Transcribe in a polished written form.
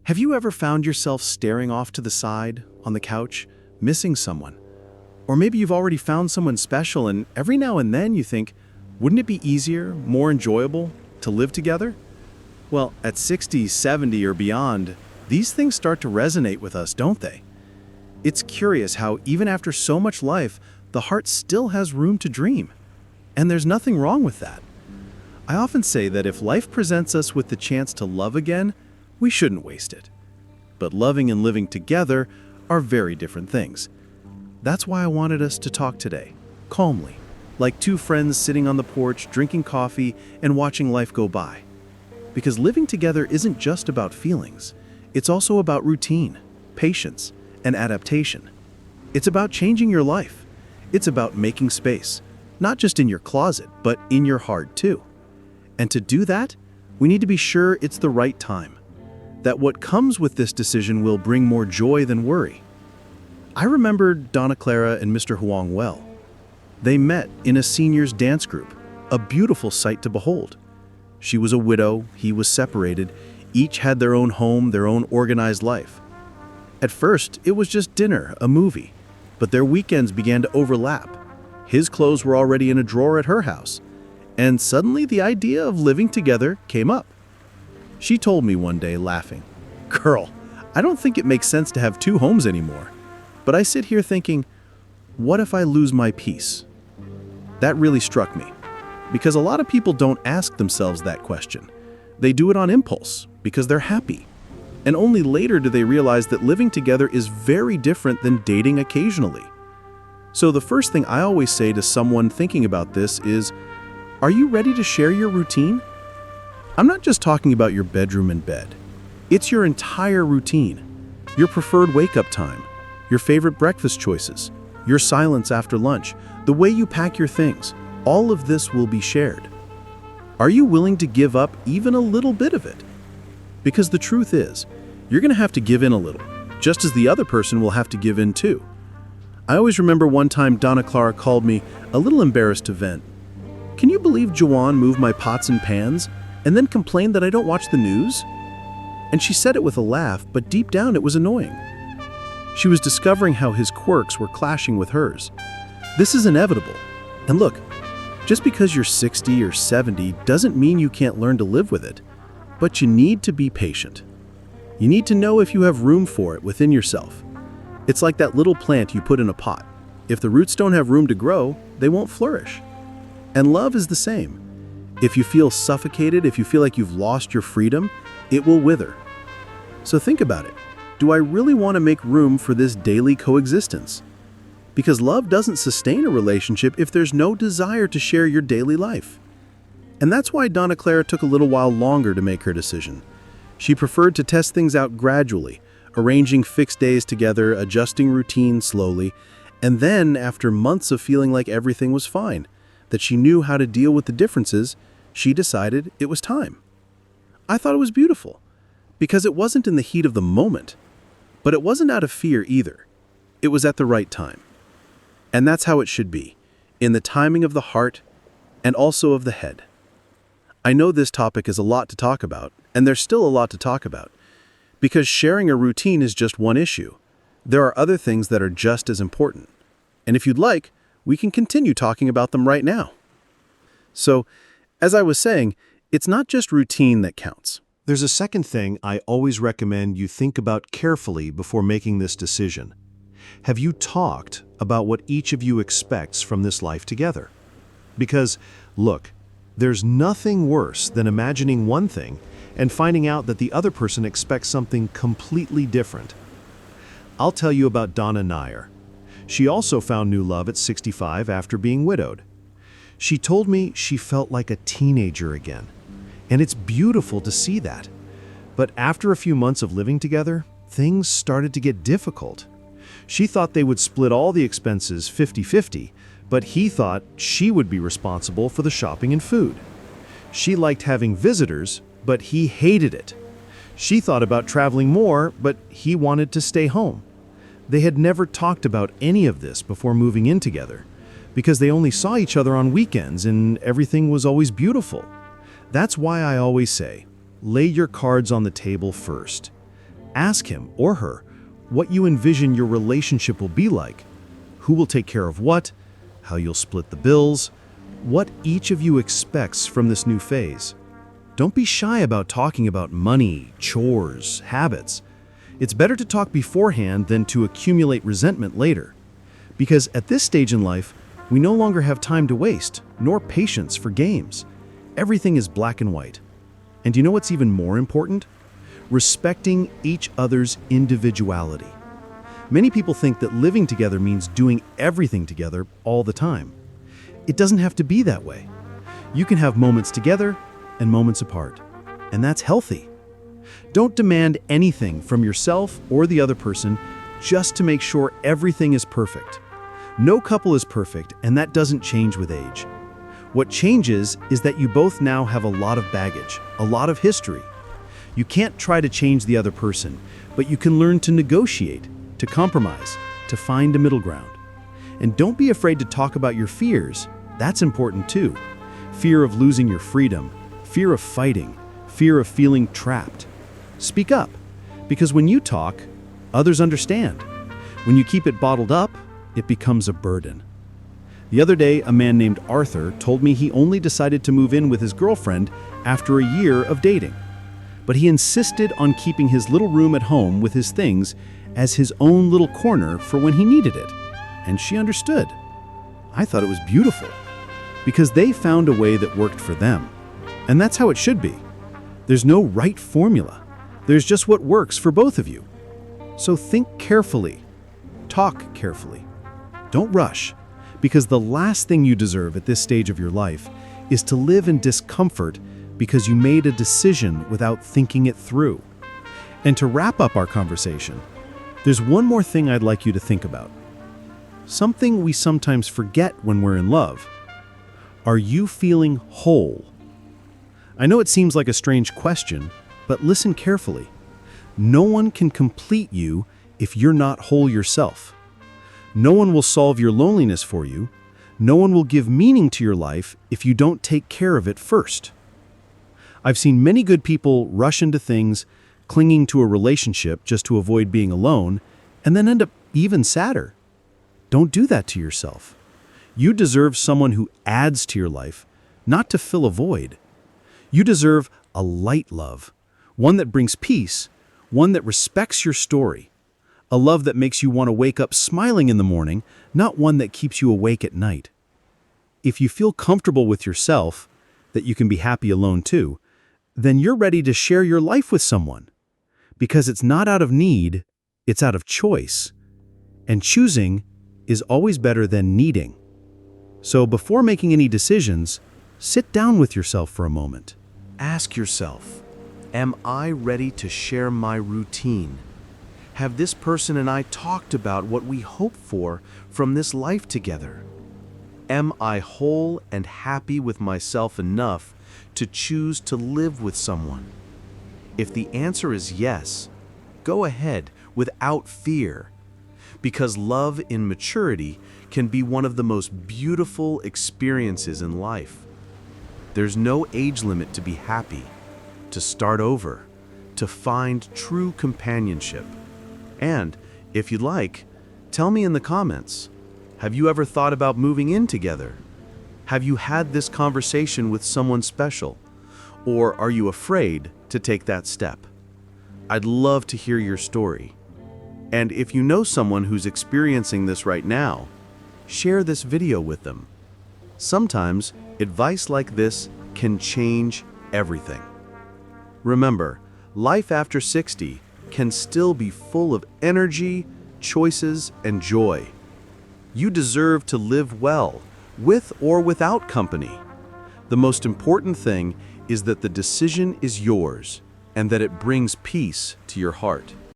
Have you ever found yourself staring off to the side, on the couch, missing someone? Or maybe you've already found someone special and every now and then you think, wouldn't it be easier, more enjoyable, to live together? Well, at 60, 70, or beyond, these things start to resonate with us, don't they? It's curious how even after so much life, the heart still has room to dream. And there's nothing wrong with that. I often say that if life presents us with the chance to love again, we shouldn't waste it. But loving and living together are very different things. That's why I wanted us to talk today, calmly, like two friends sitting on the porch, drinking coffee, and watching life go by. Because living together isn't just about feelings. It's also about routine, patience, and adaptation. It's about changing your life. It's about making space, not just in your closet, but in your heart too. And to do that, we need to be sure it's the right time. That what comes with this decision will bring more joy than worry. I remember Donna Clara and Mr. Huang well. They met in a seniors dance group, a beautiful sight to behold. She was a widow, he was separated, each had their own home, their own organized life. At first, it was just dinner, a movie, but their weekends began to overlap. His clothes were already in a drawer at her house, and suddenly the idea of living together came up. She told me one day, laughing, "Girl, I don't think it makes sense to have two homes anymore. But I sit here thinking, what if I lose my peace?" That really struck me, because a lot of people don't ask themselves that question. They do it on impulse, because they're happy. And only later do they realize that living together is very different than dating occasionally. So the first thing I always say to someone thinking about this is, are you ready to share your routine? I'm not just talking about your bedroom and bed. It's your entire routine, your preferred wake-up time, your favorite breakfast choices, your silence after lunch, the way you pack your things. All of this will be shared. Are you willing to give up even a little bit of it? Because the truth is, you're going to have to give in a little, just as the other person will have to give in too. I always remember one time Donna Clara called me, a little embarrassed to vent. "Can you believe Joanne moved my pots and pans and then complained that I don't watch the news?" And she said it with a laugh, but deep down it was annoying. She was discovering how his quirks were clashing with hers. This is inevitable. And look, just because you're 60 or 70 doesn't mean you can't learn to live with it. But you need to be patient. You need to know if you have room for it within yourself. It's like that little plant you put in a pot. If the roots don't have room to grow, they won't flourish. And love is the same. If you feel suffocated, if you feel like you've lost your freedom, it will wither. So think about it. Do I really want to make room for this daily coexistence? Because love doesn't sustain a relationship if there's no desire to share your daily life. And that's why Donna Clara took a little while longer to make her decision. She preferred to test things out gradually, arranging fixed days together, adjusting routine slowly, and then, after months of feeling like everything was fine, that she knew how to deal with the differences, she decided it was time. I thought it was beautiful, because it wasn't in the heat of the moment, but it wasn't out of fear either. It was at the right time. And that's how it should be, in the timing of the heart and also of the head. I know this topic is a lot to talk about, and there's still a lot to talk about, because sharing a routine is just one issue. There are other things that are just as important. And if you'd like, we can continue talking about them right now. So, as I was saying, it's not just routine that counts. There's a second thing I always recommend you think about carefully before making this decision. Have you talked about what each of you expects from this life together? Because, look, there's nothing worse than imagining one thing and finding out that the other person expects something completely different. I'll tell you about Donna Nair. She also found new love at 65 after being widowed. She told me she felt like a teenager again. And it's beautiful to see that. But after a few months of living together, things started to get difficult. She thought they would split all the expenses 50-50, but he thought she would be responsible for the shopping and food. She liked having visitors, but he hated it. She thought about traveling more, but he wanted to stay home. They had never talked about any of this before moving in together, because they only saw each other on weekends and everything was always beautiful. That's why I always say, lay your cards on the table first. Ask him or her what you envision your relationship will be like, who will take care of what, how you'll split the bills, what each of you expects from this new phase. Don't be shy about talking about money, chores, habits. It's better to talk beforehand than to accumulate resentment later. Because at this stage in life, we no longer have time to waste, nor patience for games. Everything is black and white. And you know what's even more important? Respecting each other's individuality. Many people think that living together means doing everything together all the time. It doesn't have to be that way. You can have moments together and moments apart, and that's healthy. Don't demand anything from yourself or the other person just to make sure everything is perfect. No couple is perfect, and that doesn't change with age. What changes is that you both now have a lot of baggage, a lot of history. You can't try to change the other person, but you can learn to negotiate, to compromise, to find a middle ground. And don't be afraid to talk about your fears. That's important too. Fear of losing your freedom, fear of fighting, fear of feeling trapped. Speak up, because when you talk, others understand. When you keep it bottled up, it becomes a burden. The other day, a man named Arthur told me he only decided to move in with his girlfriend after a year of dating. But he insisted on keeping his little room at home with his things as his own little corner for when he needed it. And she understood. I thought it was beautiful, because they found a way that worked for them. And that's how it should be. There's no right formula. There's just what works for both of you. So think carefully. Talk carefully. Don't rush, because the last thing you deserve at this stage of your life is to live in discomfort because you made a decision without thinking it through. And to wrap up our conversation, there's one more thing I'd like you to think about. Something we sometimes forget when we're in love. Are you feeling whole? I know it seems like a strange question, but listen carefully. No one can complete you if you're not whole yourself. No one will solve your loneliness for you. No one will give meaning to your life if you don't take care of it first. I've seen many good people rush into things, clinging to a relationship just to avoid being alone, and then end up even sadder. Don't do that to yourself. You deserve someone who adds to your life, not to fill a void. You deserve a light love, one that brings peace, one that respects your story, a love that makes you want to wake up smiling in the morning, not one that keeps you awake at night. If you feel comfortable with yourself, that you can be happy alone too, then you're ready to share your life with someone. Because it's not out of need, it's out of choice. And choosing is always better than needing. So before making any decisions, sit down with yourself for a moment. Ask yourself, am I ready to share my routine? Have this person and I talked about what we hope for from this life together? Am I whole and happy with myself enough to choose to live with someone? If the answer is yes, go ahead without fear. Because love in maturity can be one of the most beautiful experiences in life. There's no age limit to be happy, to start over, to find true companionship. And, if you'd like, tell me in the comments, have you ever thought about moving in together? Have you had this conversation with someone special? Or are you afraid to take that step? I'd love to hear your story. And if you know someone who's experiencing this right now, share this video with them. Sometimes, advice like this can change everything. Remember, life after 60 can still be full of energy, choices, and joy. You deserve to live well, with or without company. The most important thing is that the decision is yours and that it brings peace to your heart.